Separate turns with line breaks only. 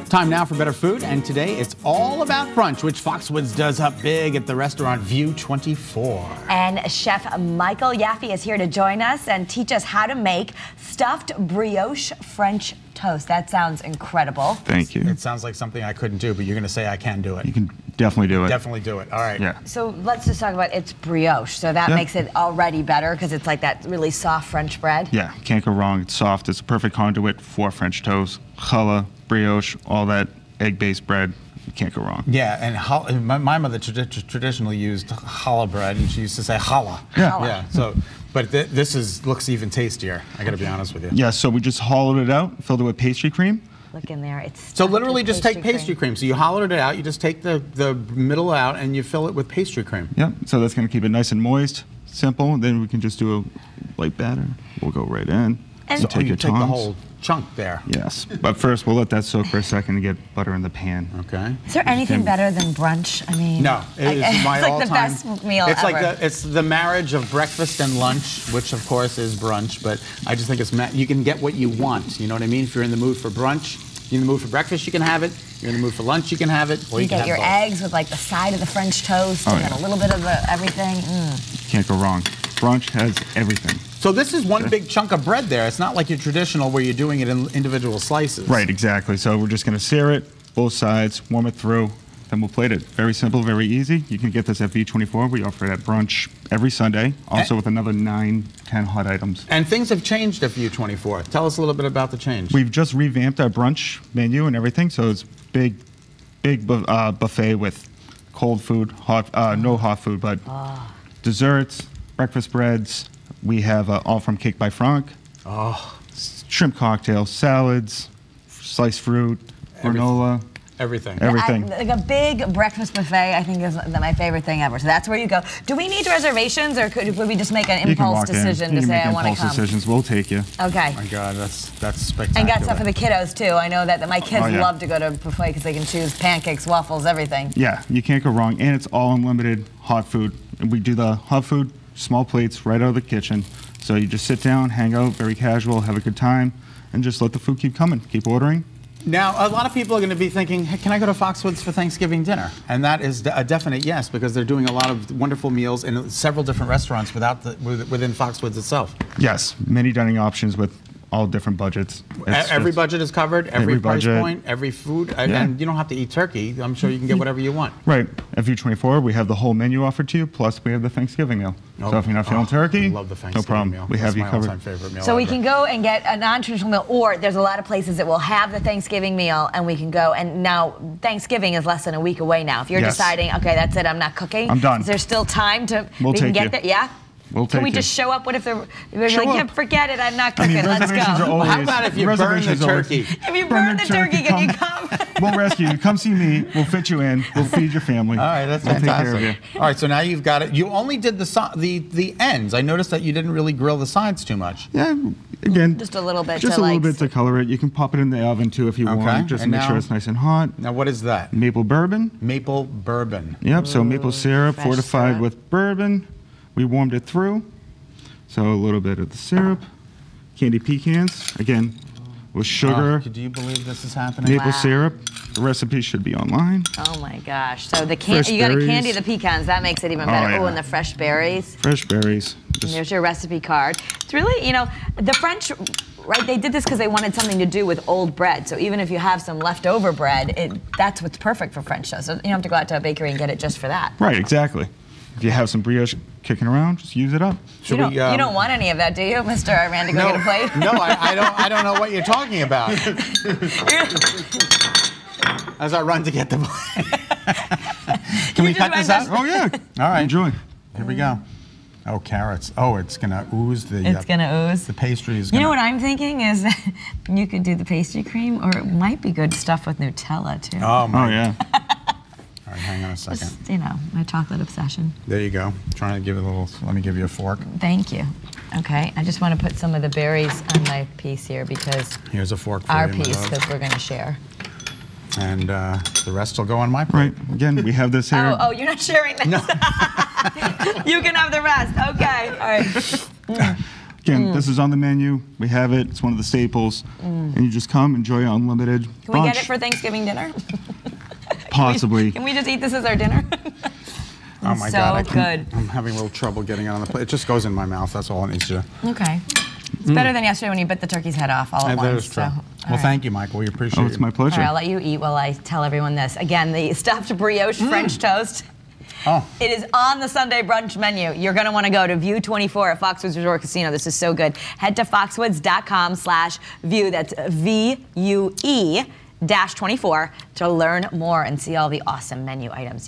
Time now for better food, and today it's all about brunch, which Foxwoods does up big at the restaurant View 24.
And Chef Michael Yaffee is here to join us and teach us how to make stuffed brioche French toast. That sounds incredible.
Thank you.
It sounds like something I couldn't do, but you're going to say I can do it.
You can definitely do it.
Definitely do it. All right.
Yeah.
So let's just talk about it's brioche. So that makes it already better because it's like that really soft French bread.
Yeah, can't go wrong. It's soft. It's a perfect conduit for French toast, challah, brioche, all that egg-based bread. You can't go wrong.
Yeah, and my mother traditionally used challah bread, and she used to say challah.
Yeah.
Yeah. So, but this looks even tastier. I got to be honest with you.
Yeah. So we just hollowed it out, filled it with pastry cream.
Look in there. It's
so literally just take pastry
cream.
cream. So you hollowed it out. You just take the middle out, and you fill it with pastry cream.
Yep. So that's going to keep it nice and moist, simple. Then we can just do a light batter. We'll go right in.
And
so
take
you
your
take the
tongs.
whole chunk there.
Yes. But first, we'll let that soak for a second and get butter in the pan.
Okay.
Is there anything better than brunch? I mean,
no, it is my
it's like
all-time.
the best meal
it's
ever.
like it's the marriage of breakfast and lunch, which of course is brunch. But I just think you can get what you want. You know what I mean? If you're in the mood for brunch, you're in the mood for breakfast, you can have it. You're in the mood for lunch, you can have it. Or
you
can
get
have
your
both.
eggs with like the side of the French toast and then a little bit of everything.
Can't go wrong. Brunch has everything.
So this is one big chunk of bread there. It's not like your traditional where you're doing it in individual slices.
Right, exactly. So we're just going to sear it, both sides, warm it through, then we'll plate it. Very simple, very easy. You can get this at V24. We offer it at brunch every Sunday, also with another 9, 10 hot items.
And things have changed at View 24. Tell us a little bit about the change.
We've just revamped our brunch menu and everything, so it's big buffet with cold food, no hot food, but desserts, breakfast breads. We have all from Cake by Franck, shrimp cocktails, salads, sliced fruit, granola.
Everything.
Like a big breakfast buffet, I think, is my favorite thing ever. So that's where you go. Do we need reservations, or could we just make an impulse decision to say I want to come?
Decisions. We'll take you.
Okay.
Oh my God, that's spectacular.
And got stuff for the kiddos too. I know that my kids love to go to a buffet because they can choose pancakes, waffles, everything.
Yeah, you can't go wrong, and it's all unlimited hot food. And we do the hot food, small plates, right out of the kitchen. So you just sit down, hang out, very casual, have a good time, and just let the food keep coming. Keep ordering.
Now, a lot of people are going to be thinking, hey, can I go to Foxwoods for Thanksgiving dinner? And that is a definite yes, because they're doing a lot of wonderful meals in several different restaurants within Foxwoods itself.
Yes, many dining options with all different budgets.
Every budget is covered, every price
budget.
point, every food, and you don't have to eat turkey. I'm sure you can get whatever you want.
Right. At View24, we have the whole menu offered to you, plus we have the Thanksgiving meal. So if you're not feeling turkey,
I love the Thanksgiving
no problem.
meal.
We have you
my
covered.
all-time favorite meal
So we
ever.
can go and get a non-traditional meal, or there's a lot of places that will have the Thanksgiving meal, and we can go. And now Thanksgiving is less than a week away now. If you're deciding, okay, that's it, I'm not cooking.
I'm done.
Is there still time to?
We'll
we can
take
get
you.
there. Yeah.
We'll take
Can we
you.
just show up? What if they're like,
Show
yeah,
up.
forget it, I'm not cooking. Let's
reservations are
go.
always,
How about if you burn the
reservations are always-
turkey?
If you burn the turkey, can you come?
We'll rescue you. Come see me. We'll fit you in. We'll feed your family.
All right, that's
we'll
fantastic.
Take care of you.
All right, so now you've got it. You only did the ends. I noticed that you didn't really grill the sides too much.
Yeah, again,
Just a little bit.
just
to
a little
like,
bit to color it. You can pop it in the oven too if you want, just to
and
make sure
now-
it's nice and hot.
Now, what is that?
Maple bourbon.
Maple bourbon.
Yep, so maple syrup
fresh
fortified
syrup.
with bourbon. We warmed it through. So a little bit of the syrup. Candied pecans, again, with sugar,
Do you believe this is happening?
maple
Wow.
syrup. The recipe should be online.
Oh my gosh! So the
Fresh
you got to
berries.
candy the pecans. That makes it even
Oh,
better.
yeah.
Oh, and the fresh berries.
Fresh berries.
And
Just
there's your recipe card. It's really, the French, right? They did this because they wanted something to do with old bread. So even if you have some leftover bread, that's what's perfect for French toast. So you don't have to go out to a bakery and get it just for that.
right, exactly. If you have some brioche kicking around, just use it up.
You don't want any of that, do you, Mr. Randy? Go
No,
get a plate.
no, I don't know what you're talking about. As I run to get the plate. Can we cut this out?
Oh yeah.
All right.
Enjoy.
Here we go. Oh, carrots. Oh, it's gonna ooze the.
It's gonna ooze.
The pastry is.
You know what I'm thinking is that you could do the pastry cream, or it might be good stuff with Nutella too.
Oh my.
Oh yeah.
All right, hang on a second.
Just, my chocolate obsession.
There you go. Trying to give it a little. Let me give you a fork.
Thank you. Okay, I just want to put some of the berries on my piece here because
Here's a fork for
our
you, my
piece,
love.
because we're going to share.
And the rest will go on my plate.
Right. Again, we have this here.
Oh, you're not sharing this. No. You can have the rest. Okay. All right.
Again, this is on the menu. We have it. It's one of the staples. And you just come, enjoy unlimited
Can we get it for Thanksgiving dinner?
Possibly.
Can we just eat this as our dinner?
Oh my
So
God,
good.
I'm having a little trouble getting it on the plate. It just goes in my mouth, that's all it needs to.
Okay. It's better than yesterday when you bit the turkey's head off all at once.
That is true.
So,
Well, thank you, Michael. We appreciate it.
Oh, it's my pleasure.
All right, I'll let you eat while I tell everyone this. Again, the stuffed brioche French toast.
Oh.
It is on the Sunday brunch menu. You're going to want to go to View 24 at Foxwoods Resort Casino. This is so good. Head to foxwoods.com/view. That's VUE-24 to learn more and see all the awesome menu items.